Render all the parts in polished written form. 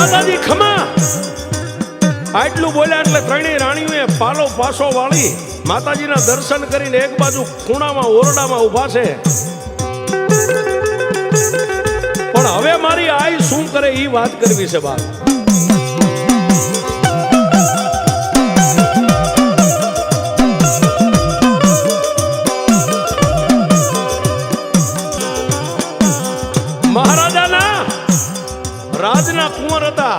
માતાજી ખમા આટલું બોલ્યા એટલે ત્રણેય રાણીઓએ પાલો પાસો વાળી માતાજીના દર્શન કરીને એક બાજુ ખૂણામાં ઓરડામાં ઊભા છે. પણ હવે મારી આઈ શું કરે એ વાત કરવી છે બાપ. મહારાજાના રાજના કુંવર હતા.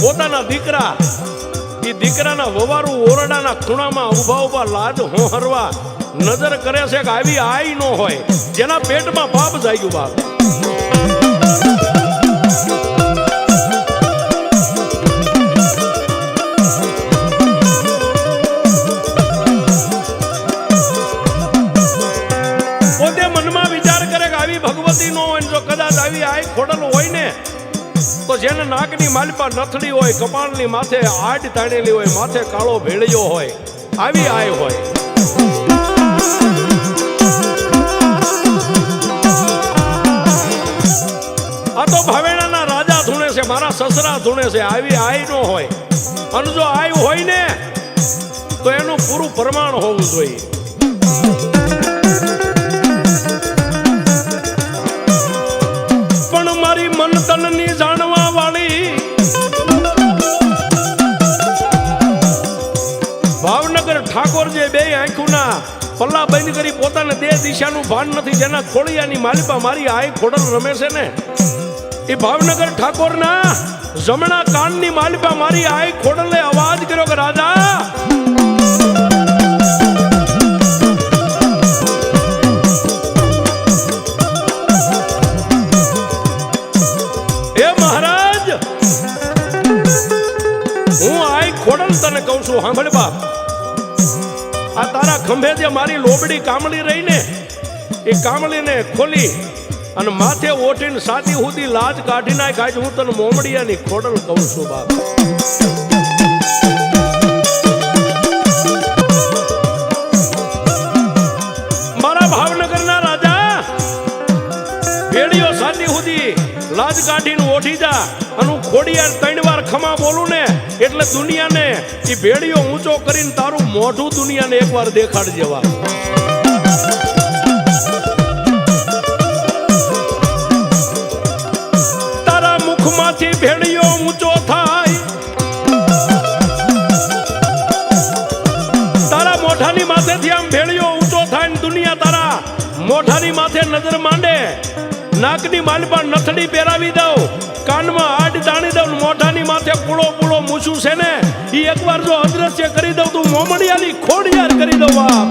પોતાના દીકરા એ દીકરાના વવારું ઓરડાના ખૂણામાં ઉભા ઉભા લાજ હોહરવા નજર કરે છે કે આવી આઈ નો હોય જેના પેટમાં પાપ જાગ્યું બાપ. પોતે મનમાં વિચાર કરે કે આવી ભગવતી નો હોય. જો કદાચ આવી આઈ ખોડલ હોય ને તો જેને નાકની માલપા નથડી હોય, કપાળની માથે આડ તાણેલી હોય, માથે કાળો ભેળિયો હોય, આવી આય હોય. આ તો ભાવેણાના રાજા ધૂણે છે, મારા સસરા ધૂણે છે. આવી આય નો હોય. અને જો આય હોય ને તો એનું પૂરું પ્રમાણ હોવું જોઈએ. પણ મારી મન તનની જાણવા વાળી ભાવનગર ઠાકોર જે બે આંખોના પલ્લા બંધ કરી પોતાને દે દિશાનું ભાન નથી, જેના ખોડિયાની માલિપા મારી આઈ ખોડલ રમે છે ને, એ ભાવનગર ઠાકોરના જમણા કાનની માલિપા મારી આઈ ખોડલે અવાજ કર્યો કે રાજા ખોડલ તને કહું છું સાંભળ બાપ. આ તારા ખંભે જે મારી લોબડી કામળી રહી ને એ કામળીને ખોલી અને માથે ઓઠીને સાતી સુધી લાજ કાઢી નાખ. આજ હું તને મોમડિયાની ખોડલ કહું છું બાપ. મારા ભાવનગરના રાજા ભેડીઓ સાતી સુધી લાજ કાઢીને ઓઠી જા અને ખોડિયાર 3 વાર ખમા બોલું ને એટલે દુનિયાને એ ભેડીઓ ઊંચો કરીને તારું મોઢું દુનિયાને એકવાર દેખાડ જેવા. તારા મુખમાંથી ભેડીઓ ઊંચો થાય, તારા મોઢાની માથેથી આમ ભેડીઓ ઊંચો થાય ને દુનિયા તારા મોઢાની માથે નજર માંડે. નાકની માલપા નથડી પહેરાવી દઉં, કાનમાં આડ તાણી દઉં, મોઢાની માથે પૂળો પૂળો મૂછું છે ને એ એકવાર જો અદ્રશ્ય કરી દઉં તું મોમડિયાની ખોડિયાર કરી દઉં બાપ.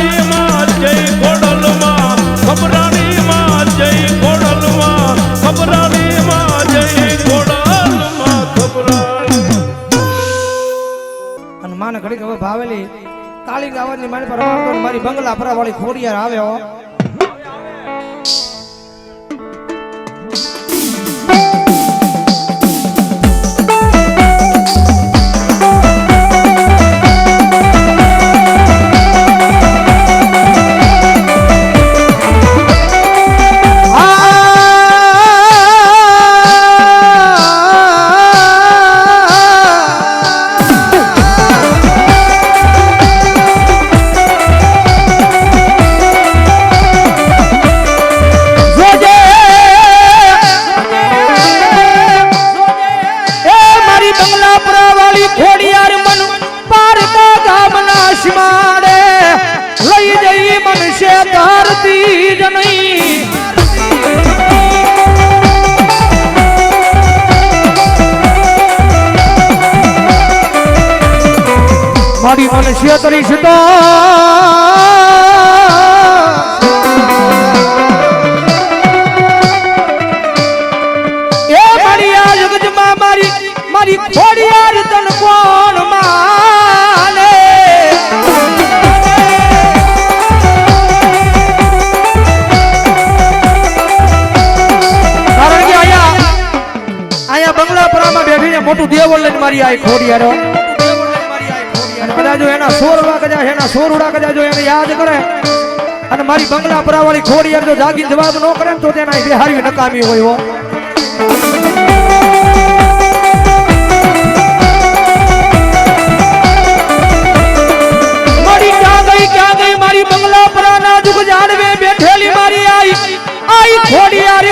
ખબરાણી માં જય ખોડલમાં ખબરાણી માં જય ખોડલમાં ખબરાણી માં જય ખોડલમાં ખબરાણી અને માને ઘડીક હવે ભાવેલી તાળી ગાવાની મારી પર મારી બંગલા પરાવાળી ખોડિયાર આવ્યો મારી મનુષ્ય તરી સદા એ મારી આ જગતમાં મારી ખોડિયાર તન કોણ માને કારણ કે આયા બંગલાપુરામાં બેઠીને મોટું દેવળ લઈને મારી આ ખોડિયારો કદાચ એના સોરડા કદાચ એને યાદ કરે અને મારી બંગલા પરાવાળી ખોડિયાર જો જાગીને જવાબ ન કરે તો તેના બિહારી નકામી હોય હો મારી ક્યાં ગઈ મારી બંગલા પરાના દુખ જાણવે બેઠેલી મારી આઈ ખોડિયાર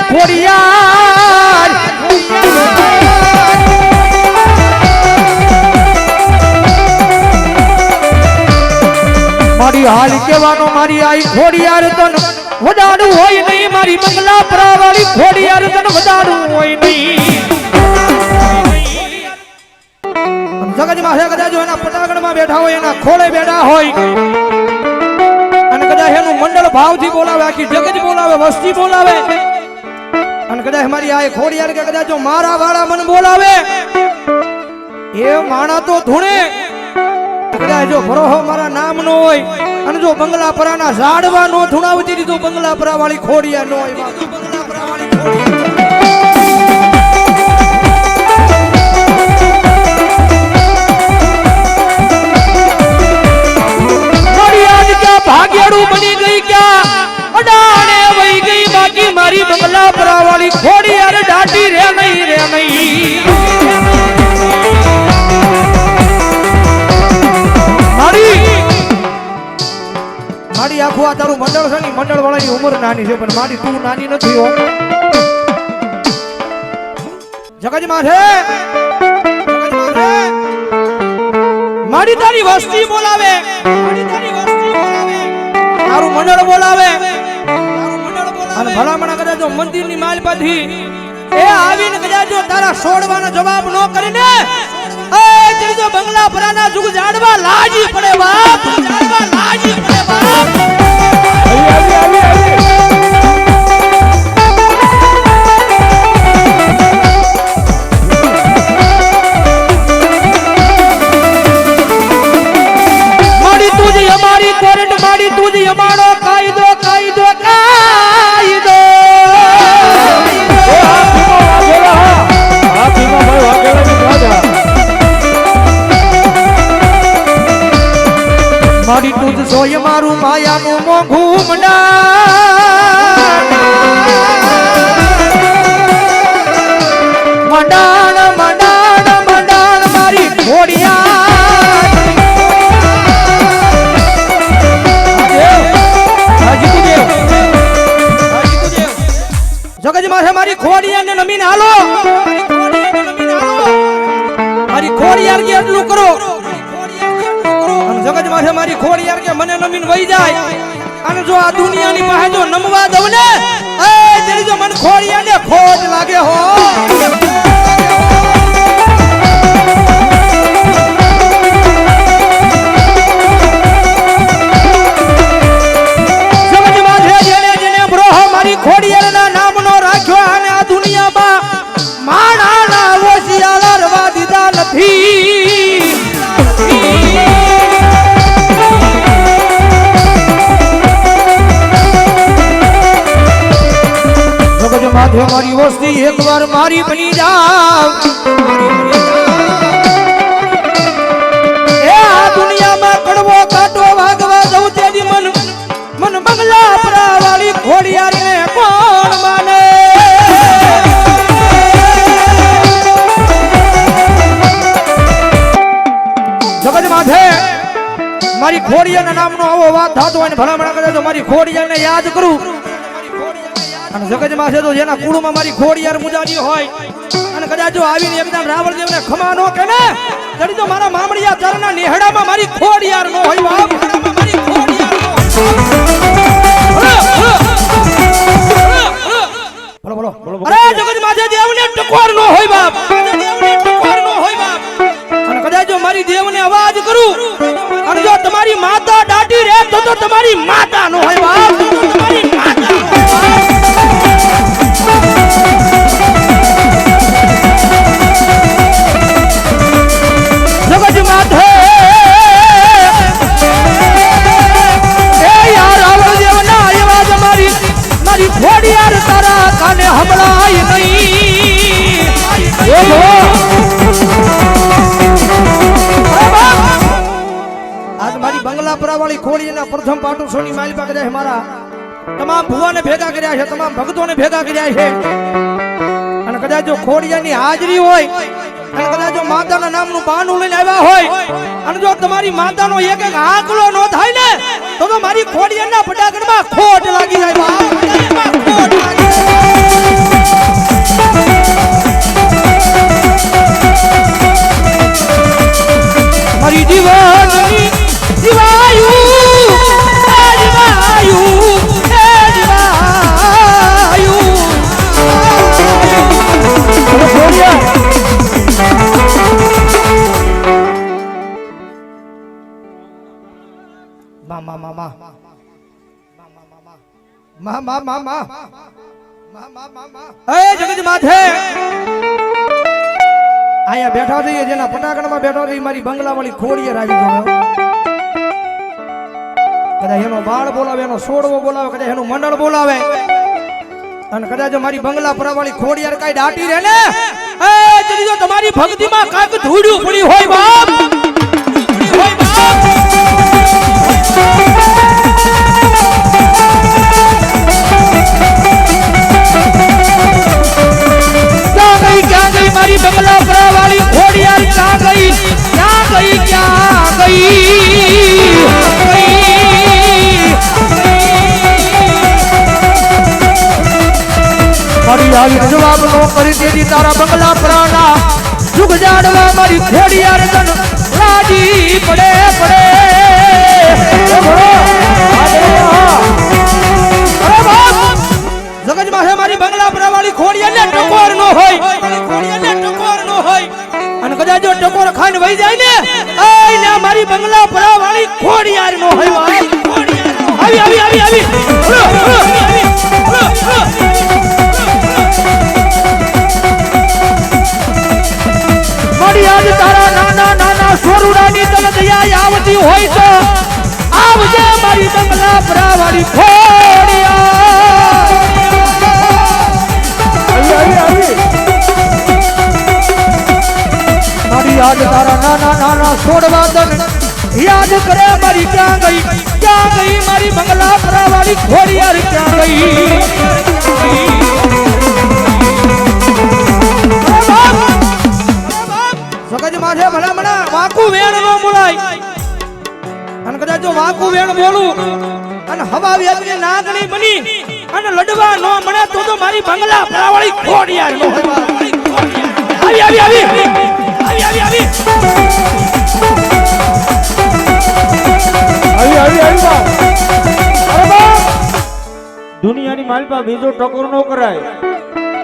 મારી હાલ કેવાનો મારી આઈ ખોડિયાર તન વડાડું હોય નહીં મારી બંગલા પરાવાળી ખોડિયાર તન વડાડું હોય નહીં જગતમાં છે કદાચ એના પટાગણમાં બેઠા હોય એના ખોળે બેઠા હોય અને કદાચ એનું મંડળ ભાવથી બોલાવે આખી જગત બોલાવે વસ્તી બોલાવે અને કદાચ મારી આઈ ખોડિયાર કે કદાચ મારા વાળા મને બોલાવે એ માણા તો ધૂણે કદાચ જો ભરોહો મારા નામ નો હોય અને જો બંગલા પરાના ઝાડવા નો ધુણાવતી દીધું બંગલા પરા વાળી ખોડિયા નો હોય બંગલા પરા વાળી ખોડિયા આજ ક્યાં ભાગ્યાડું બની ગઈ ક્યાં અડાણે વહી ગઈ બાકી મારી બંગલા પરા વાળી ખોડિયાર દાટી રે નહીં મારી આખું આ તારું મંડળ છે ને મંડળ વાળાની ઉંમર નાની છે પણ મારી તું નાની નથી હો જગતમાં છે મારી તારી વસ્તી બોલાવે તારું મંડળ બોલાવે અને ભલામણા કદાચ જો મંદિરની માલપાથી એ આવીને કદાચ જો તારા છોડવાનો જવાબ ન કરીને એ ત્રીજો બંગલા પરાના જુગ જાડવા લાજી પડે બાપ જાડવા લાજી પડે બાપ માડી તુજી અમારી કોરટ માડી તુજી અમારો કાયદો કાયદો કાયદો મારી તુજ સોય મારું માયાનું મોઘું મંડાણ મારી ખોડિયાર જગતમાં છે મારી ખોડિયારને નમીને હાલો મારી ખોડિયાર કે એટલું કરો જગતમાં છે મારી ખોડિયાર કે મને નમીન વહી જાય અને જો આ દુનિયાની પાસે જો નમવા દઉં ને એ તેરી જો મન ખોડિયારને ખોટ લાગે હો માથે મારી વસ્તી એકવાર મારી બની જાવ એ આ દુનિયામાં કડવો કાંટો વાગવા દઉં તેની મન બંગલા પરા વાળી ખોડિયારને કોણ માને જગત માથે મારી ખોડિયાના નામનો આવો વાત થતો હોય ને ભલામણા કરે તો મારી ખોડિયાને યાદ કરું અને જગત માથે તો જેના કુળમાં મારી ખોડિયાર મુજારી હોય અને કદાચ જો આવીને એકદમ રાવળદેવને ખમા નો કે ને તડી તો મારા મામડિયા ચરના નેહડામાં મારી ખોડિયાર નો હોય બાપ મારી ખોડિયાર નો બોલો બોલો અરે જગત માથે દેવને ટકોર નો હોય બાપ દેવને ટકોર નો હોય બાપ અને કદાચ જો મારી દેવને અવાજ કરું અને જો તમારી માતા દાટી રહે તો તમારી માતા નો હોય બાપ તમારી માતા જગત માથે એ યાર રાવળદેવ ના અવાજ મારી ખોડિયાર તારા કાને હમણાય નહીં આજ મારી બંગલાપરા વાળી ખોડિયાના પ્રથમ પાટુસોની માલિકા કર્યા છે મારા તમામ ભુવાને ભેગા કર્યા છે તમામ ભક્તોને ભેગા કર્યા છે અને કદાચ જો ખોડિયાની હાજરી હોય અને કદાચ જો માતાના નામનું બાનું લઈને આવ્યા હોય અને જો તમારી માતાનો એક એક આંકડો નો થાય ને તો મારી ખોડિયાના ફટાકડમાં ખોટ લાગી જાય બાપ ખોટ લાગી મારી દીવાની દીવાયુ દીવાયુ દીવાયુ જગત માથે અહીંયા બેઠા છીએ જેના પટાકણમાં બેઠો છે મારી બંગલા વાળી ખોડીએ રાજી થયો કદાચ એનો બાળ બોલાવે એનો સોડવો બોલાવે કદાચ એનું મંડળ બોલાવે અને કદાચ મારી બંગલા પરાવાળી ખોડિયાર કાઈ દાટી રહે ને એ જરી જો તમારી ભક્તિમાં કાક ધૂડ્યું પડી હોય બાપ હોય બાપ ક્યાં ગઈ મારી બંગલા પરાવાળી ખોડિયાર ક્યાં ગઈ મારી આવી જવાબ નો કરી દેતી તારા બંગલા પરાના જુગ જાડવા મારી ખોડિયાર તન રાજી પડે જગતમાં હે મારી બંગલા પરાવાળી ખોડિયારને ટકોર નો હોય અને કદાચ જો ટકોર ખાઈને વહી જાય ને આઈને મારી બંગલા પરાવાળી ખોડિયાર નો હોય આવી મારી આજ તારા નાના સોરુડાની તને દયા આવતી હોય તો આવજે મારી બંગલા પરાવાળી ખોડિયાર મારી યાદ તારા નાના છોડવા દન યાદ કરે મારી ક્યાં ગઈ મારી બંગલા પરાવાળી ખોડિયાર ક્યાં ગઈ સગજ માથે ભલામણા વાકુ વેણ નો બોલાય અને કદાચ જો વાકુ વેણ બોલું અને હવા વેગની નાગણી બની અને લડવા નો મળે તો મારી બંગલા પરાવાળી ખોડિયાર નો આવી દુનિયાની માલપા બીજો ટકોર નો કરાય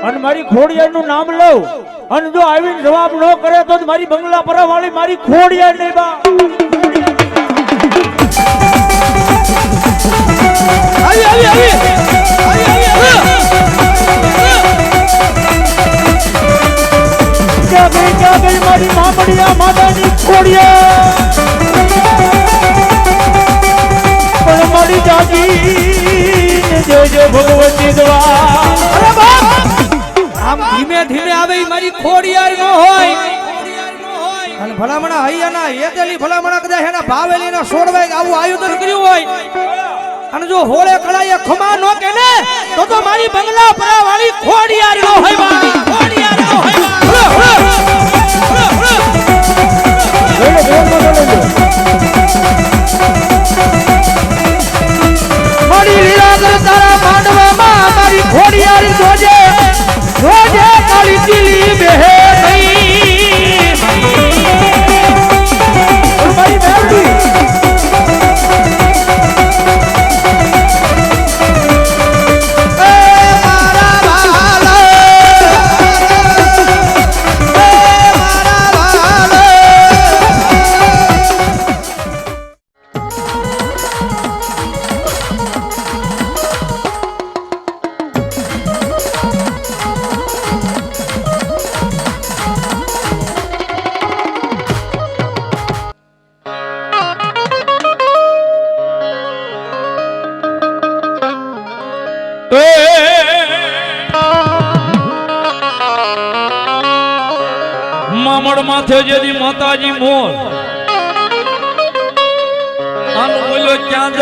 અને મારી ખોડિયાર નું નામ લઉં અને જો આવીને જવાબ ન કરે તો મારી બંગલા પરાવાળી મારી ખોડિયાર નહીં બા ક્યાં ગઈ મારી મામડિયા માતાની ખોડિયાર પણ મારી જાગી જય ભગવતી દ્વાર મારી ખોડિયાર નો હોય અને ભલામણા હૈયાના હેતેલી ભલામણા કદાચ એના ભાવેલી ના સોડવાય આવું આયોજન કર્યું હોય અને જો હોળે કળાએ ખમા નો કે ને તો મારી બંગલા પરા વાળી ખોડિયાર નો હોય બા ખોડિયાર નો હોય મારી લીલા કર તારા માંડવામાં મારી ખોડિયાર જોજે જોજે કાળી ચીલી બેહે નહીં મારી બેવડી મામડ માથે જેદી માતાજી મોર આનો બોલ્યો ક્યાં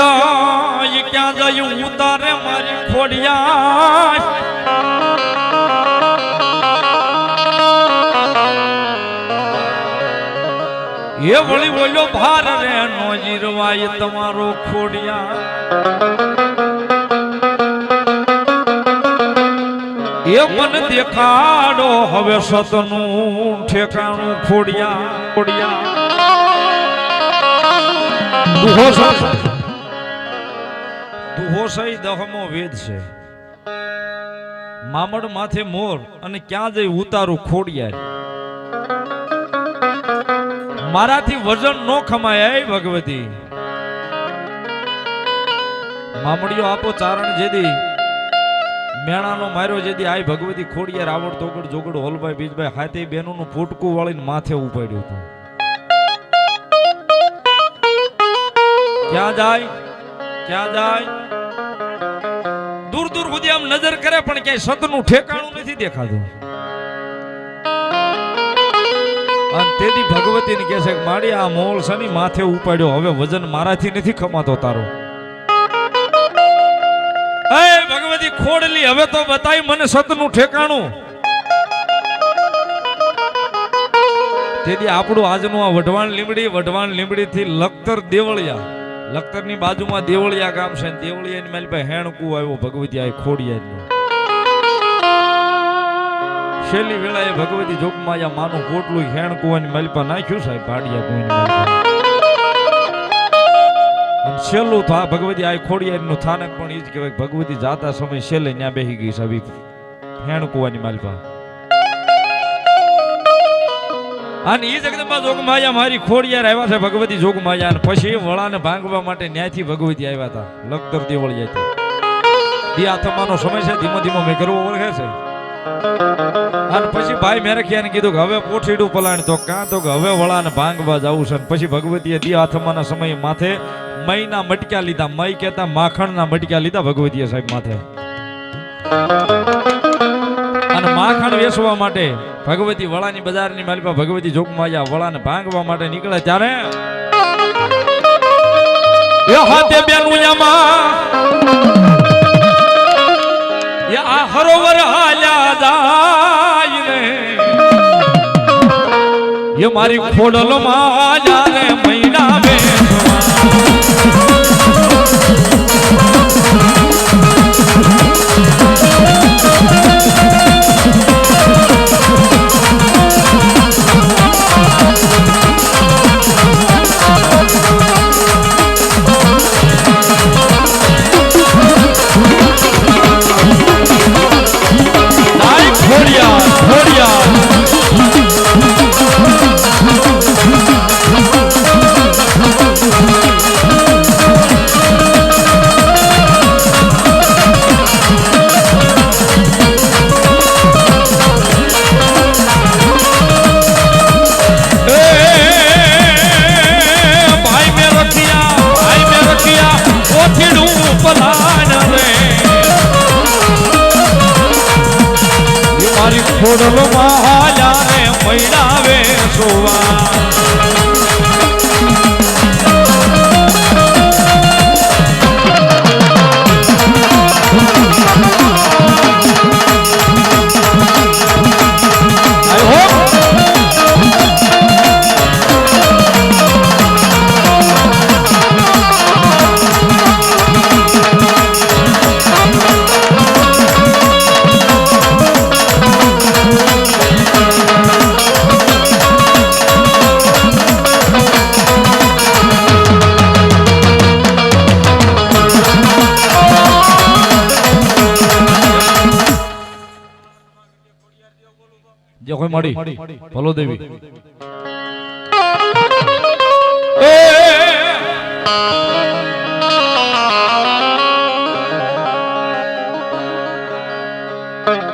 જાય ઉતારે મારી ખોડિયા એ વળી બોલ્યો ભાર રે નો જીરવાય તમારો ખોડિયા એ મન દેખાડો હવે સતનું ઠેકાણું ખોડિયા દુહોસાઈ દહમો વેદ છે મામડ માથે મોર અને ક્યાં જઈ ઉતારું ખોડિયાર મારાથી વજન નો ખમાય ભગવતી મામડીઓ આપો ચારણ જેદી મેણાનો માર્યો જેદી આઈ ભગવતી ખોડિયાર આવડ તોગડ જોગડ હોલભાઈ બીજભાઈ હાથે બેનોનું ફૂટકું વાળીને માથે ઉપાડ્યું હતું ક્યાં જાય દૂર દૂર સુધી આમ નજર કરે પણ ક્યાંય સતનું ઠેકાણું નથી દેખાતું અને તેથી ભગવતીને કહે છે કે માડી આ મોલ સની માથે ઉપાડ્યો હવે વજન મારાથી નથી ખમાતો તારો એ ભગવતી ખોડલી હવે તો બતાવી મને સતનું ઠેકાણું તેથી આપણું આજનું આ વઢવાણ લીમડી થી લખતર દેવળિયા લખતરની બાજુમાં દેવળિયા ગામ છે દેવળિયાની મારી પાસે હેણકું આવ્યો ભગવતી આ ખોડિયારનો શેલી વેળાએ ભગવતી જોગમાયા માનું પોટલું હેણકુવાની મારી પાસે નાખ્યું સાહેબ ભાડિયા કોઈ છેલ્લું થા ભગવતી આ ખોડિયારનું થાનક પણ એ જ કહેવાય ભગવતી જાતા સમય છેલ્લે ત્યાં બેસી ગઈ સાહેબ હેણકુવાની મારી પાસે અને એ જગદંબા જોગમાયા મારી ખોડિયાર આવ્યા છે ભગવતી જોગમાયા અને પછી વળાને ભાંગવા માટે ન્યાયથી ભગવતી આવ્યા હતા લખતર દેવળિયાથી દિયાથમાનો સમય છે ધીમો ધીમો મેં કરવો ઓળખે છે અને પછી ભાઈ મેરખિયાને કીધું કે હવે પોઠીડું પલાણ તો કાં તો કે હવે વળાને ભાંગવા જવું છે પછી ભગવતીએ દિયાથમાના સમયે માથે મઈના મટક્યા લીધા મઈ કહેતા માખણના મટક્યા લીધા ભગવતીએ સાહેબ માથે અને માખણ વેચવા માટે ભગવતી વળાની બજારની માલિકા ભગવતી જોગમાયા વળાને ભાંગવા માટે નીકળે ત્યારે એ હાથે બેનુયામાં એ આ હરોવર હાલ્યા જાય રે એ મારી ખોડલો માં જારે મૈના બેસવા ખોડલ મહાયા રે મૈડાવે સોવા જે કોઈ મળી ભલો દેવી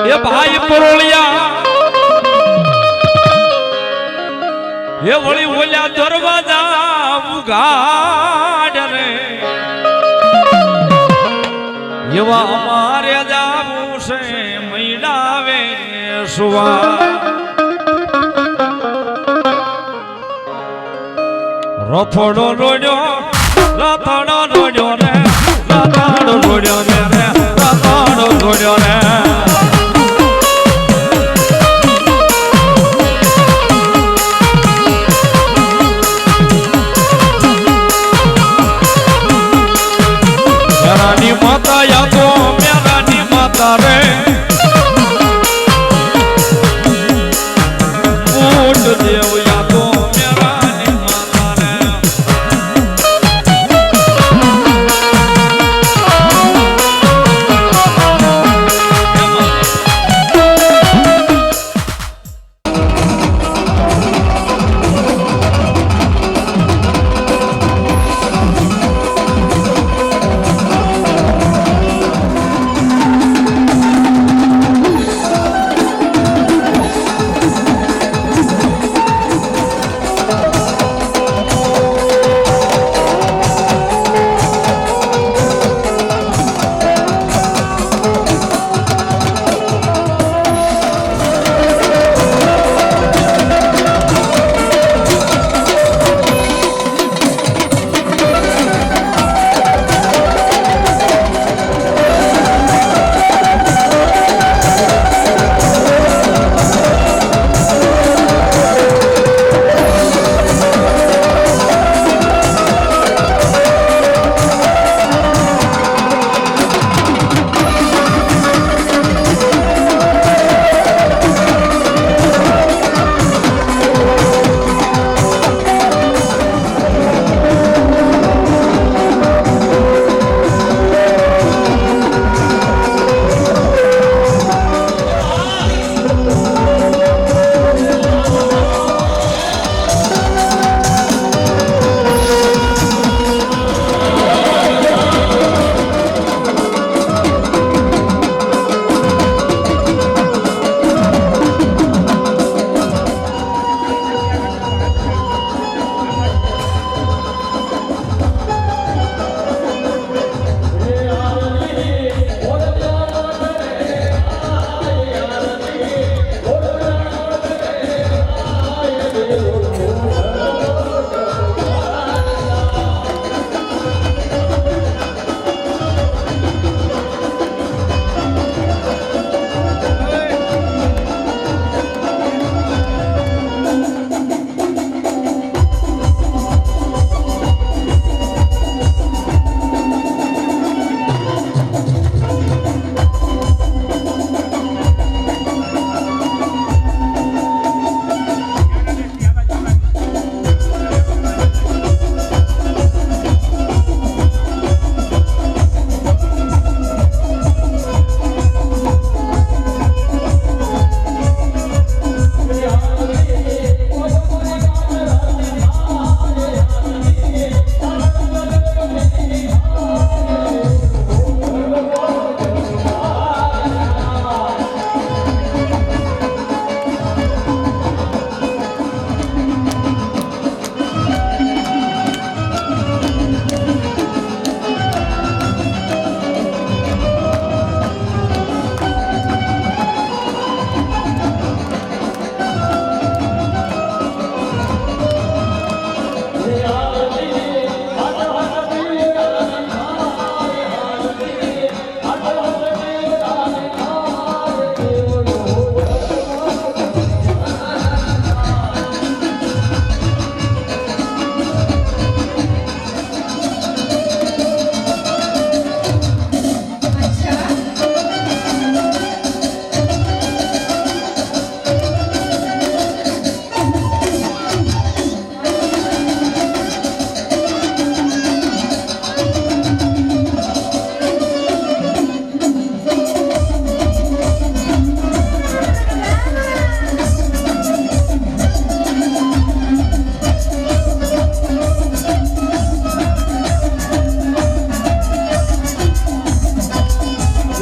એ ભાઈ પરોળિયા એ વળી ઓલ્યા દરવાજા ઉઘાડ રે એવા અમારે જાવું છે મૈડાવે સુવા રફડો રોડ્યો રથડો રોડ્યો રે રથડો રોડ્યો રે રથડો રોડ્યો રે મેરાની માતા યા તો મેરાની માતા રે ઊંટ દેવ યા તો મેરાની માતા રે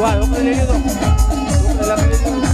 વાહ રોકડી લઈ લીધો રોકડી લખી લીધું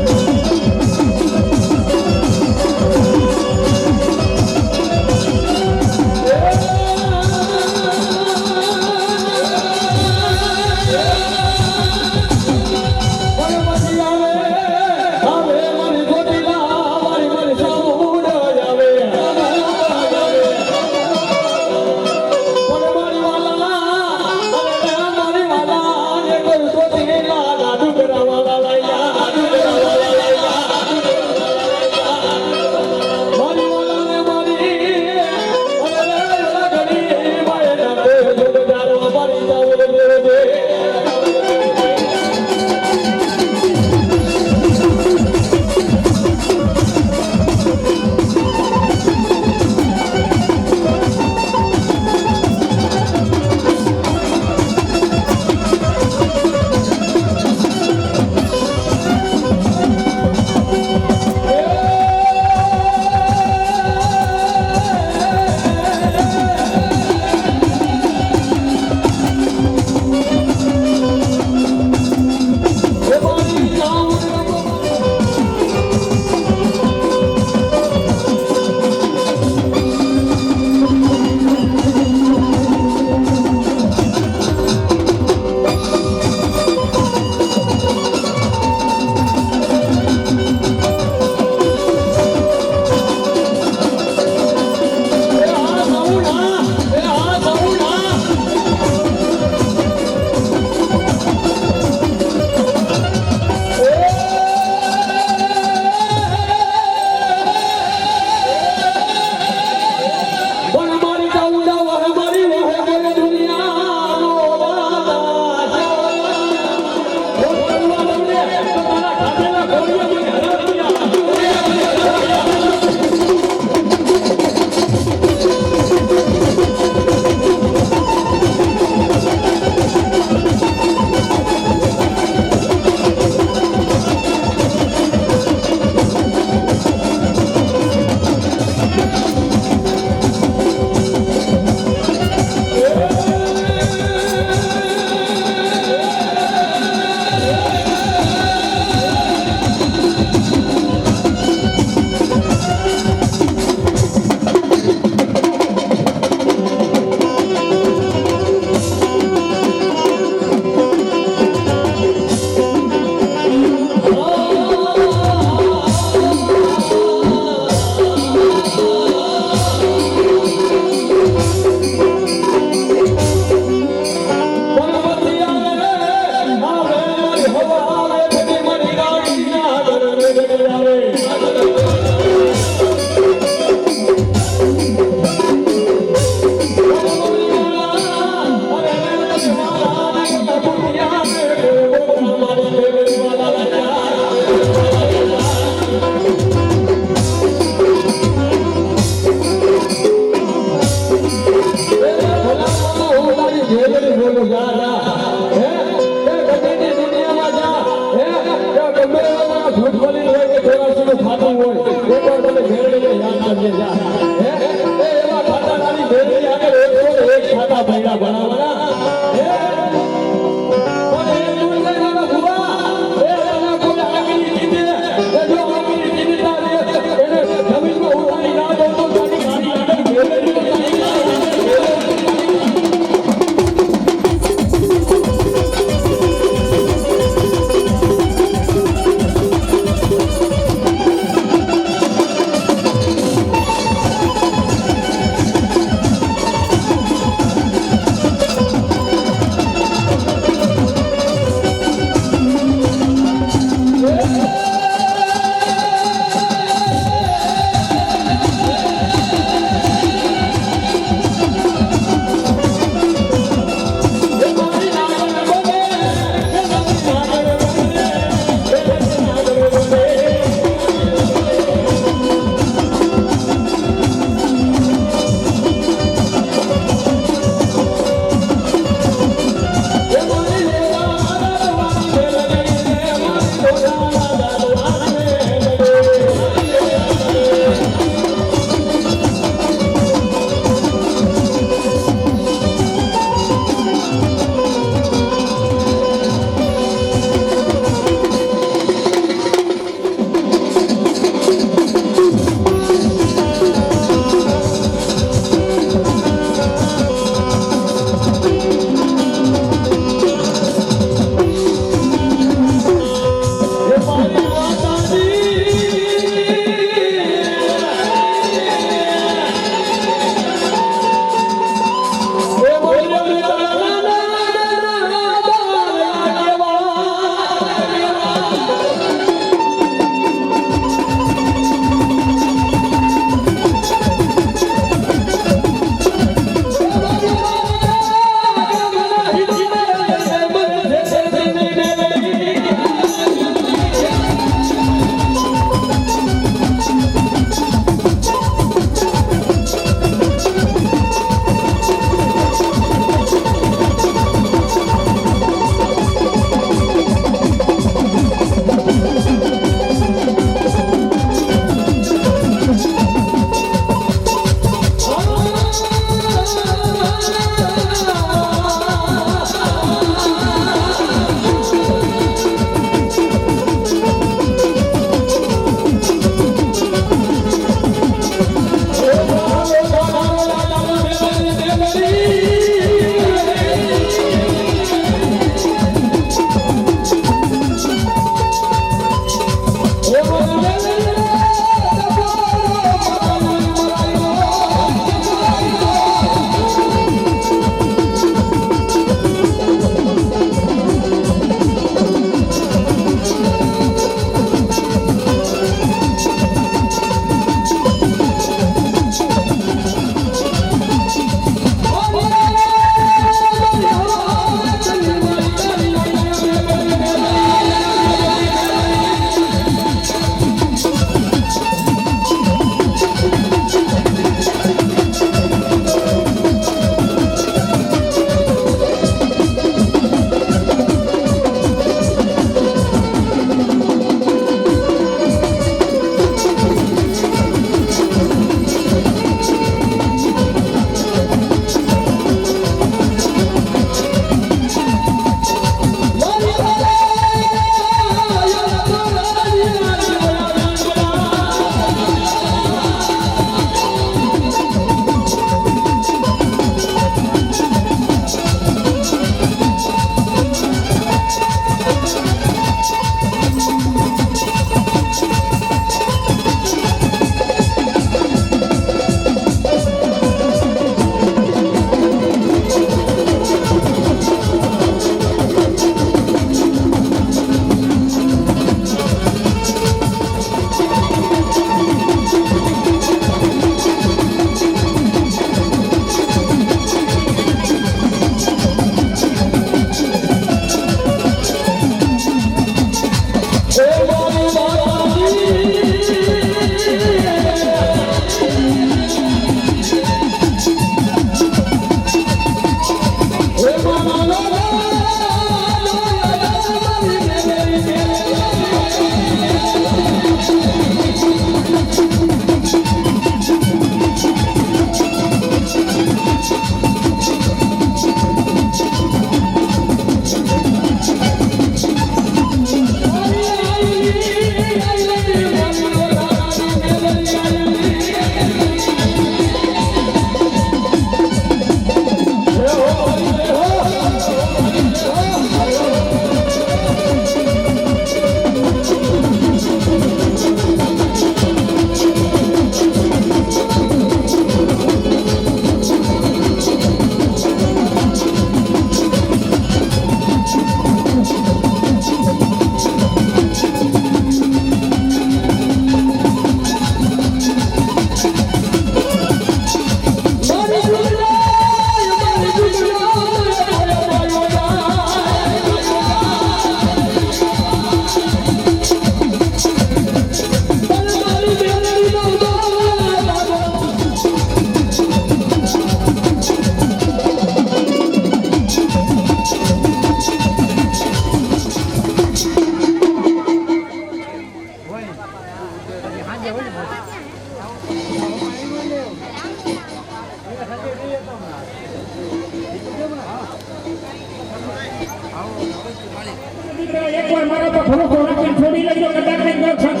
એકવાર મારા પર ભરોસો રાખીને છોડી લેજો કદાચ કંઈક ન થશે